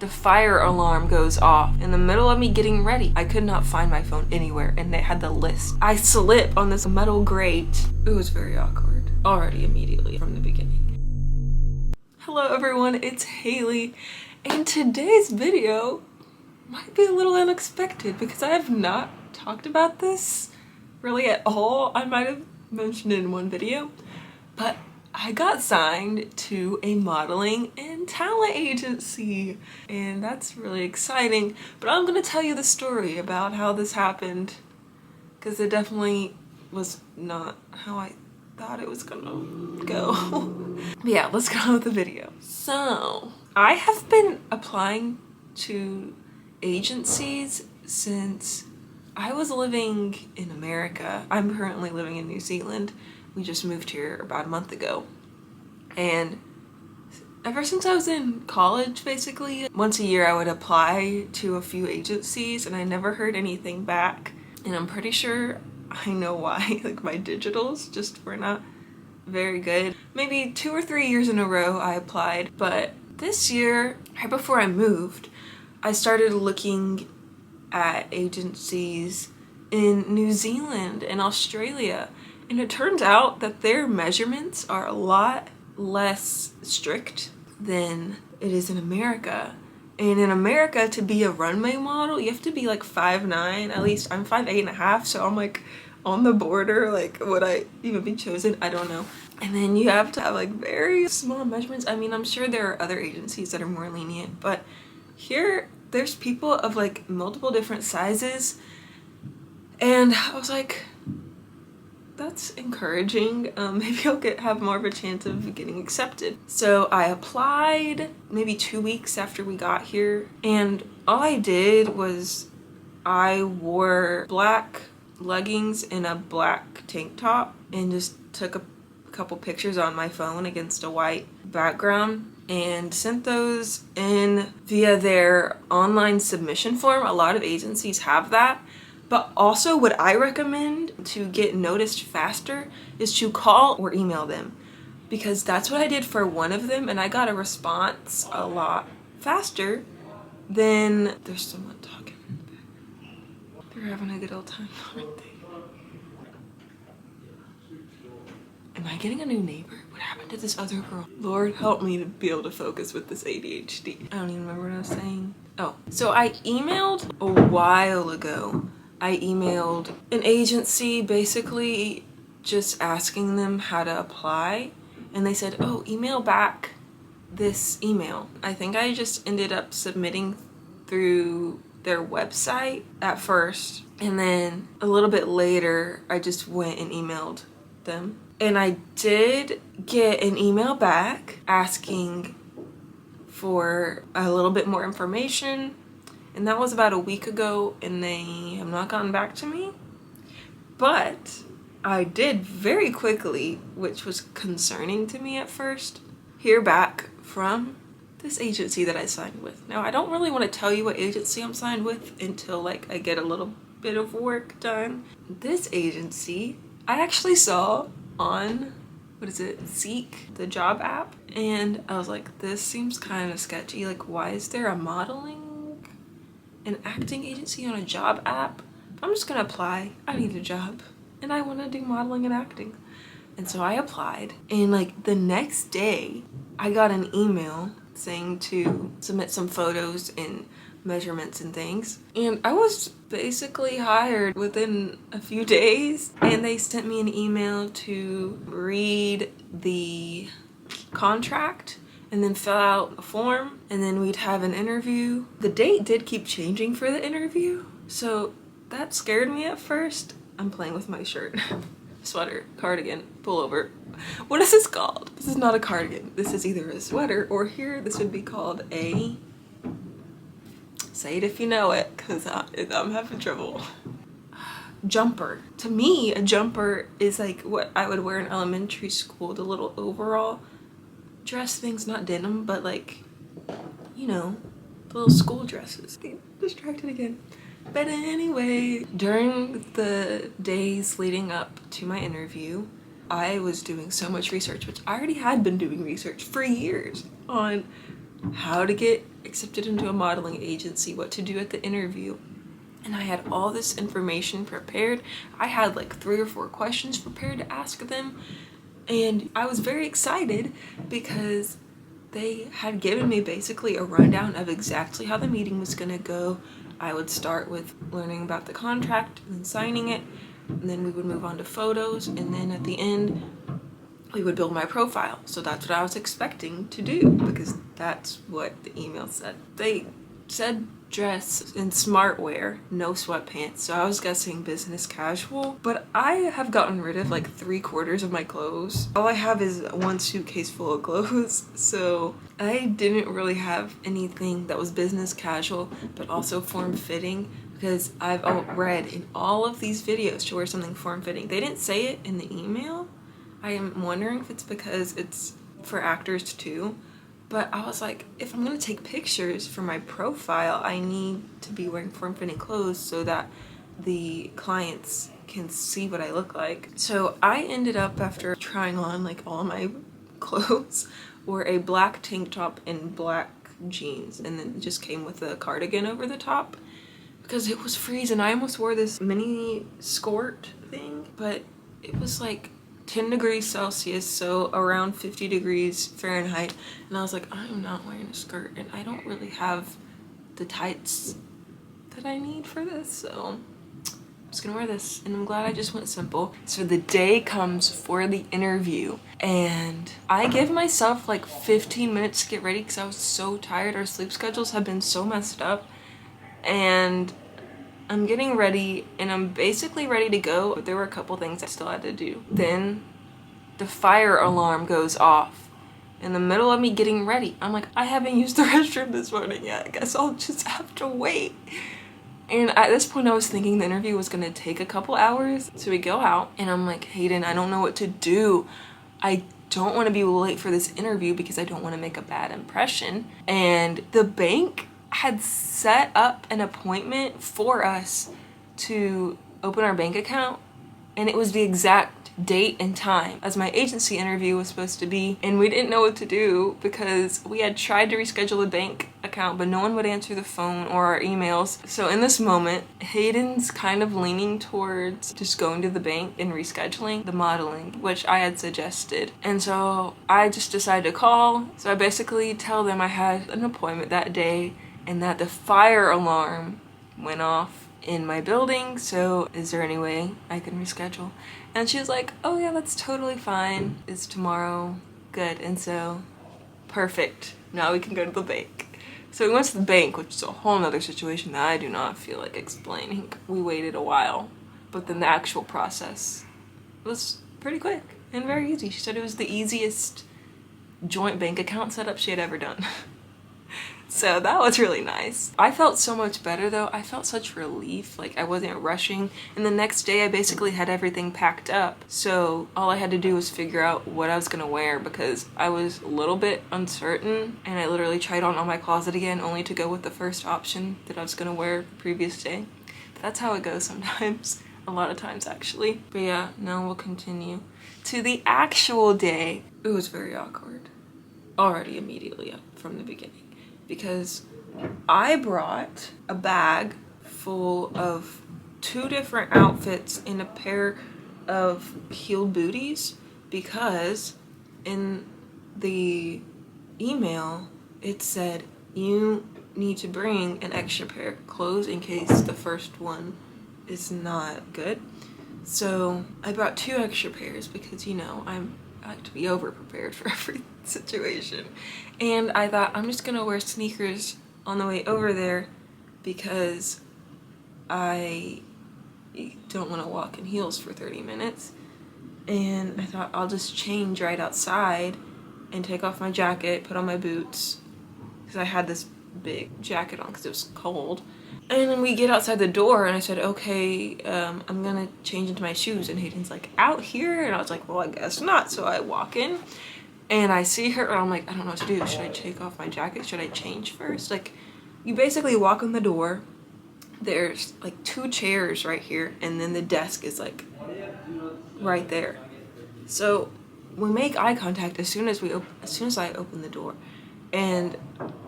The fire alarm goes off in the middle of me getting ready. I could not find my phone anywhere and they had the list. I slip on this metal grate. It was very awkward already immediately from the beginning. Hello everyone, it's Haley, and today's video might be a little unexpected because I have not talked about this really at all. I might have mentioned it in one video, but I got signed to a modeling and talent agency, and that's really exciting. But I'm gonna tell you the story about how this happened because it definitely was not how I thought it was gonna go. But yeah, let's get on with the video. So I have been applying to agencies since I was living in America. I'm currently living in New Zealand. We just moved here about a month ago. And ever since I was in college, basically, once a year I would apply to a few agencies and I never heard anything back. And I'm pretty sure I know why. Like, my digitals just were not very good. Maybe 2 or 3 years in a row I applied, but this year, right before I moved, I started looking at agencies in New Zealand and Australia, and it turns out that their measurements are a lot less strict than it is in America. And in America, to be a runway model, you have to be like 5'9". At least I'm 5'8.5", so I'm like on the border. Like, would I even be chosen? I don't know. And then you have to have like very small measurements. I mean, I'm sure there are other agencies that are more lenient, but here there's people of like multiple different sizes. And I was like, that's encouraging. Maybe I'll have more of a chance of getting accepted. So I applied maybe 2 weeks after we got here, and all I did was I wore black leggings and a black tank top and just took a couple pictures on my phone against a white background and sent those in via their online submission form. A lot of agencies have that. But also what I recommend to get noticed faster is to call or email them, because that's what I did for one of them, and I got a response a lot faster than... There's someone talking. They're having a good old time, aren't they? Am I getting a new neighbor? What happened to this other girl? Lord, help me to be able to focus with this ADHD. I don't even remember what I was saying. Oh, so I emailed a while ago. I emailed an agency basically just asking them how to apply, and they said, oh, email back this email. I think I just ended up submitting through their website at first, and then a little bit later I just went and emailed them. And I did get an email back asking for a little bit more information. And that was about a week ago, and they have not gotten back to me. But I did very quickly, which was concerning to me at first, hear back from this agency that I signed with. Now, I don't really want to tell you what agency I'm signed with until like I get a little bit of work done. This agency I actually saw on, what is it, Seek, the job app. And I was like, this seems kind of sketchy. Like, why is there a modeling an acting agency on a job app? I'm just gonna apply. I need a job and I want to do modeling and acting. And so I applied, and like the next day I got an email saying to submit some photos and measurements and things, and I was basically hired within a few days. And they sent me an email to read the contract and then fill out a form, and then we'd have an interview. The date did keep changing for the interview, so that scared me at first. I'm playing with my shirt. Sweater, cardigan, pullover. What is this called? This is not a cardigan. This is either a sweater, or here this would be called a... Say it if you know it, because I'm having trouble. Jumper. To me, a jumper is like what I would wear in elementary school, the little overall dress things, not denim, but like, you know, the little school dresses. Distracted again. But anyway, during the days leading up to my interview, I was doing so much research, which I already had been doing research for years on how to get accepted into a modeling agency, what to do at the interview. And I had all this information prepared. I had like 3 or 4 questions prepared to ask them. And I was very excited because they had given me basically a rundown of exactly how the meeting was gonna go. I would start with learning about the contract and then signing it, and then we would move on to photos, and then at the end we would build my profile. So that's what I was expecting to do because that's what the email said. They said dress in smart wear, no sweatpants, so I was guessing business casual, but I have gotten rid of like 3/4 of my clothes. All I have is 1 suitcase full of clothes, so I didn't really have anything that was business casual but also form-fitting, because I've read in all of these videos to wear something form-fitting. They didn't say it in the email. I am wondering if it's because it's for actors too. But I was like, if I'm gonna take pictures for my profile, I need to be wearing form-fitting clothes so that the clients can see what I look like. So I ended up, after trying on like all my clothes, wore a black tank top and black jeans, and then it just came with a cardigan over the top because it was freezing. I almost wore this mini skirt thing, but it was like 10 degrees Celsius, so around 50 degrees Fahrenheit, and I was like, I'm not wearing a skirt and I don't really have the tights that I need for this, so I'm just gonna wear this, and I'm glad I just went simple. So the day comes for the interview, and I give myself like 15 minutes to get ready because I was so tired. Our sleep schedules have been so messed up, and I'm getting ready and I'm basically ready to go, but there were a couple things I still had to do. Then the fire alarm goes off in the middle of me getting ready. I'm like, I haven't used the restroom this morning yet. I guess I'll just have to wait. And at this point I was thinking the interview was gonna take a couple hours. So we go out and I'm like, Hayden, I don't know what to do. I don't want to be late for this interview because I don't want to make a bad impression. And the bank had set up an appointment for us to open our bank account, and it was the exact date and time as my agency interview was supposed to be, and we didn't know what to do because we had tried to reschedule the bank account but no one would answer the phone or our emails. So in this moment, Hayden's kind of leaning towards just going to the bank and rescheduling the modeling, which I had suggested, and so I just decided to call. So I basically tell them I had an appointment that day and that the fire alarm went off in my building, so is there any way I can reschedule? And she was like, oh yeah, that's totally fine. It's tomorrow. Good. And so, perfect. Now we can go to the bank. So we went to the bank, which is a whole nother situation that I do not feel like explaining. We waited a while, but then the actual process was pretty quick and very easy. She said it was the easiest joint bank account setup she had ever done. So that was really nice. I felt so much better though. I felt such relief, like I wasn't rushing. And the next day I basically had everything packed up. So all I had to do was figure out what I was gonna wear because I was a little bit uncertain, and I literally tried on all my closet again only to go with the first option that I was gonna wear the previous day. But that's how it goes sometimes. A lot of times actually. But yeah, now we'll continue to the actual day. It was very awkward. Already immediately up from the beginning. Because I brought a bag full of 2 different outfits and a pair of heeled booties, because in the email it said you need to bring an extra pair of clothes in case the first one is not good. So I brought 2 extra pairs because, you know, I like to be over prepared for every situation. And I thought I'm just gonna wear sneakers on the way over there because I don't want to walk in heels for 30 minutes. And I thought I'll just change right outside and take off my jacket, put on my boots, because I had this big jacket on because it was cold. And then we get outside the door and I said, okay, I'm gonna change into my shoes. And Hayden's like, out here? And I was like, well, I guess not. So I walk in and I see her and I'm like, I don't know what to do. Should I take off my jacket? Should I change first? Like, you basically walk in the door, there's like 2 chairs right here, and then the desk is like right there. So we make eye contact as soon as I open the door. And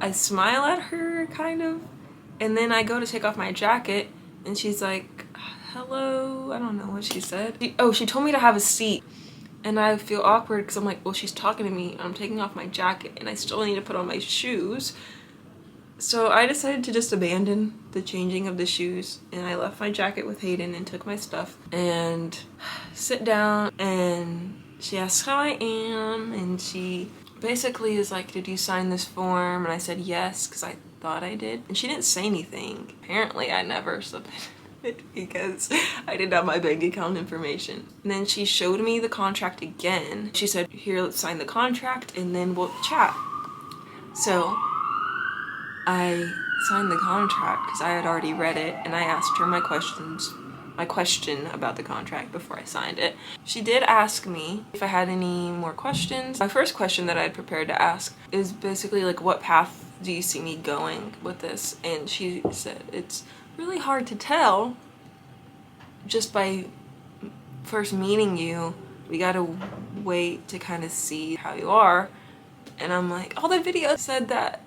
I smile at her, kind of, and then I go to take off my jacket, and she's like, hello, I don't know what she said. She told me to have a seat, and I feel awkward because I'm like, well, she's talking to me, and I'm taking off my jacket, and I still need to put on my shoes. So I decided to just abandon the changing of the shoes, and I left my jacket with Hayden and took my stuff and sit down, and she asked how I am, and she basically is like, did you sign this form? And I said yes, because I thought I did. And she didn't say anything. Apparently I never submitted it because I didn't have my bank account information. And then she showed me the contract again. She said, here, let's sign the contract and then we'll chat. So I signed the contract because I had already read it, and I asked her my question about the contract before I signed it. She did ask me if I had any more questions. My first question that I had prepared to ask is basically like, what path do you see me going with this? And she said, it's really hard to tell just by first meeting you. We gotta wait to kind of see how you are. And I'm like, all the videos said that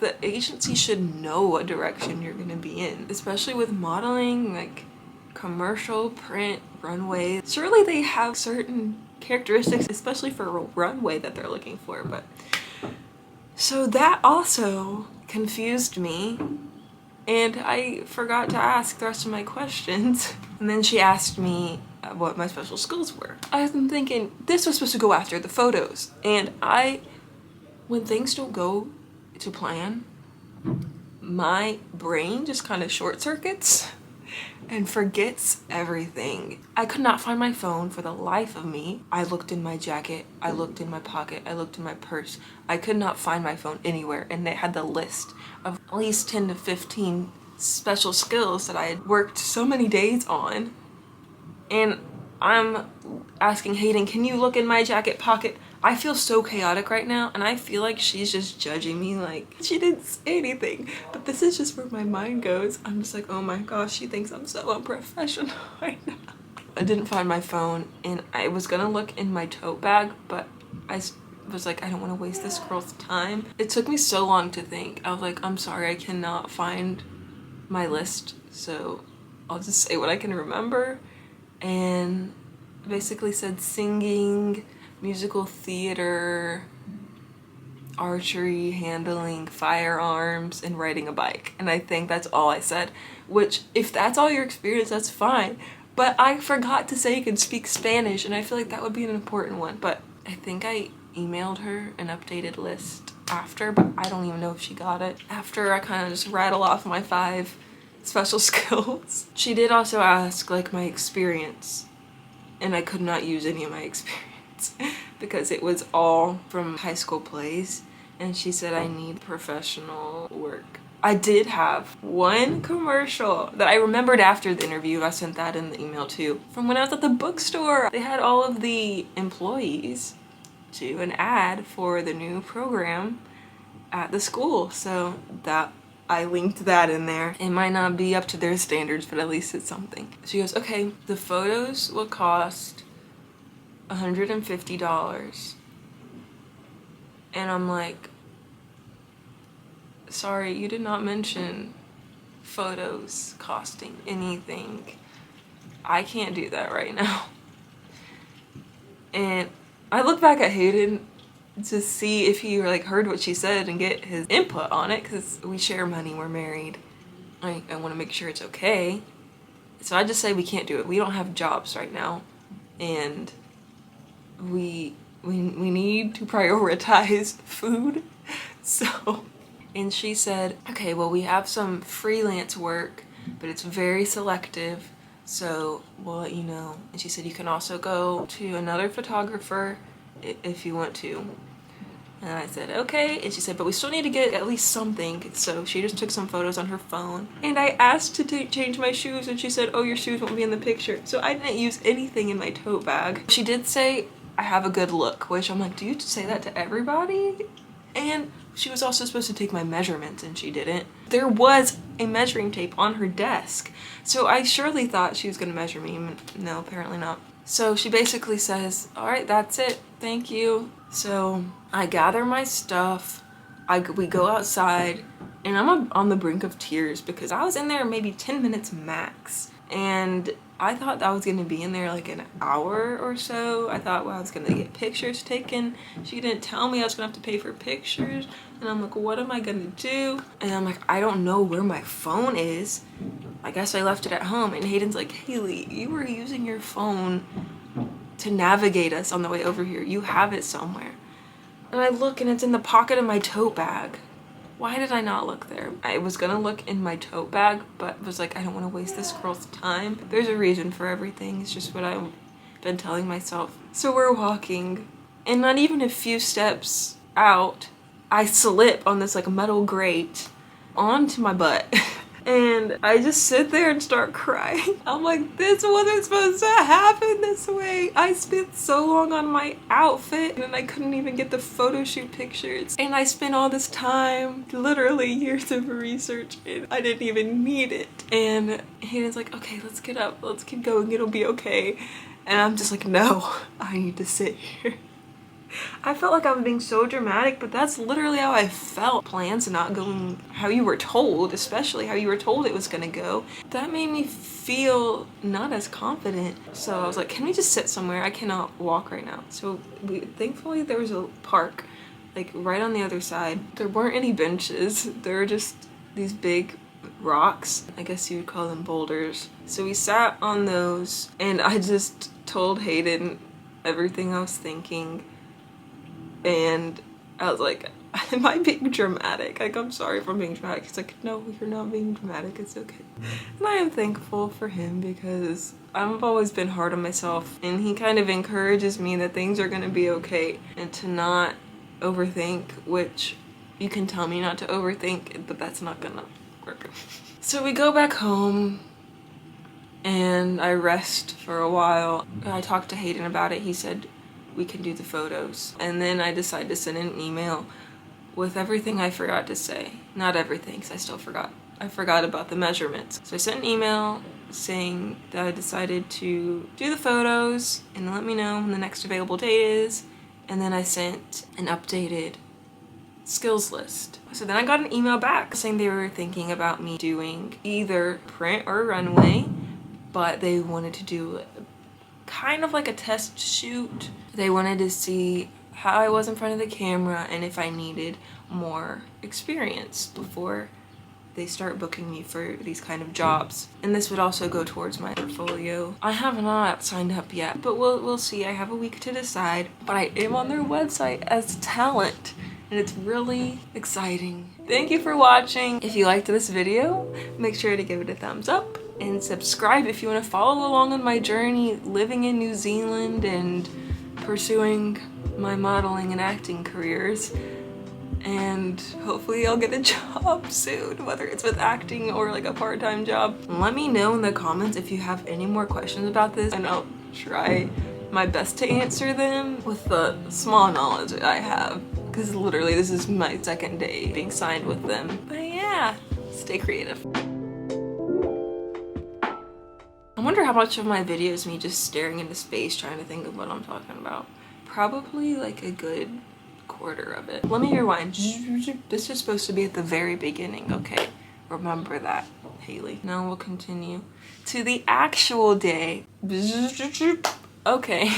the agency should know what direction you're gonna be in, especially with modeling, like commercial, print, runway. Surely they have certain characteristics, especially for a runway, that they're looking for. But so that also confused me, and I forgot to ask the rest of my questions. And then she asked me what my special skills were. I've been thinking this was supposed to go after the photos, and when things don't go to plan, my brain just kind of short circuits and forgets everything. I could not find my phone for the life of me. I looked in my jacket, I looked in my pocket, I looked in my purse. I could not find my phone anywhere, and they had the list of at least 10 to 15 special skills that I had worked so many days on. And I'm asking Hayden, can you look in my jacket pocket? I feel so chaotic right now, and I feel like she's just judging me, like she didn't say anything. But this is just where my mind goes. I'm just like, oh my gosh, she thinks I'm so unprofessional right now. I didn't find my phone, and I was gonna look in my tote bag, but I was like, I don't want to waste this girl's time. It took me so long to think. I was like, I'm sorry, I cannot find my list, so I'll just say what I can remember. And basically said singing, musical theater, archery, handling firearms, and riding a bike. And I think that's all I said, which if that's all your experience, that's fine. But I forgot to say you can speak Spanish, and I feel like that would be an important one. But I think I emailed her an updated list after, but I don't even know if she got it. After I kind of just rattle off my 5 special skills. She did also ask like my experience, and I could not use any of my experience because it was all from high school plays, and she said I need professional work. I did have one commercial that I remembered after the interview. I sent that in the email too. From when I was at the bookstore, they had all of the employees do an ad for the new program at the school, so that I linked that in there. It might not be up to their standards, but at least it's something. She goes, okay, the photos will cost $150. And I'm like, sorry, you did not mention photos costing anything. I can't do that right now. And I look back at Hayden to see if he like heard what she said and get his input on it, because we share money, we're married. I want to make sure it's okay. So I just say we can't do it. We don't have jobs right now, and we need to prioritize food. So, and she said, okay, well, we have some freelance work, but it's very selective, so we'll let you know. And she said you can also go to another photographer if you want to. And I said, okay. And she said, but we still need to get at least something. So she just took some photos on her phone. And I asked to change my shoes, and she said, oh, your shoes won't be in the picture. So I didn't use anything in my tote bag. She did say I have a good look, which I'm like, do you say that to everybody? And she was also supposed to take my measurements, and she didn't. There was a measuring tape on her desk, so I surely thought she was gonna measure me. No, apparently not. So she basically says, all right, that's it, thank you. So I gather my stuff, We go outside and I'm on the brink of tears because I was in there maybe 10 minutes max. And I thought I was gonna be in there like an hour or so. I thought, well, I was gonna get pictures taken. She didn't tell me I was gonna have to pay for pictures. And I'm like, what am I gonna do? And I'm like, I don't know where my phone is. I guess I left it at home. And Hayden's like, Haley, you were using your phone to navigate us on the way over here. You have it somewhere. And I look and it's in the pocket of my tote bag. Why did I not look there? I was gonna look in my tote bag, but was like, I don't want to waste this girl's time. There's a reason for everything. It's just what I've been telling myself. So we're walking, and not even a few steps out, I slip on this like metal grate onto my butt. And I just sit there and start crying. I'm like, this wasn't supposed to happen this way. I spent so long on my outfit and I couldn't even get the photo shoot pictures. And I spent all this time, literally years of research, and I didn't even need it. And Hayden's like, okay, let's get up. Let's keep going. It'll be okay. And I'm just like, no, I need to sit here. I felt like I was being so dramatic, but that's literally how I felt. Plans not going how you were told, especially how you were told it was gonna go. That made me feel not as confident. So I was like, can we just sit somewhere? I cannot walk right now. So thankfully there was a park like right on the other side. There weren't any benches. There were just these big rocks. I guess you would call them boulders. So we sat on those and I just told Hayden everything I was thinking. And I was like, am I being dramatic? Like, I'm sorry if I'm being dramatic. He's like, no, you're not being dramatic. It's okay. And I am thankful for him because I've always been hard on myself. And he kind of encourages me that things are going to be okay and to not overthink, which you can tell me not to overthink, but that's not going to work. So we go back home and I rest for a while. I talked to Hayden about it. He said, we can do the photos. And then I decided to send an email with everything I forgot to say. Not everything, because I still forgot. I forgot about the measurements. So I sent an email saying that I decided to do the photos and let me know when the next available date is. And then I sent an updated skills list. So then I got an email back saying they were thinking about me doing either print or runway, but they wanted to do kind of like a test shoot. They wanted to see how I was in front of the camera and if I needed more experience before they start booking me for these kind of jobs. And this would also go towards my portfolio. I have not signed up yet, but we'll see. I have a week to decide, but I am on their website as talent and it's really exciting. Thank you for watching. If you liked this video, make sure to give it a thumbs up and subscribe if you want to follow along on my journey living in New Zealand and pursuing my modeling and acting careers. And hopefully I'll get a job soon, whether it's with acting or like a part-time job. Let me know in the comments if you have any more questions about this and I'll try my best to answer them with the small knowledge that I have, because literally this is my second day being signed with them. But yeah, stay creative. I wonder how much of my video is me just staring into space trying to think of what I'm talking about. Probably like a good quarter of it. Let me rewind. This is supposed to be at the very beginning, okay? Remember that, Haley. Now we'll continue to the actual day. Okay.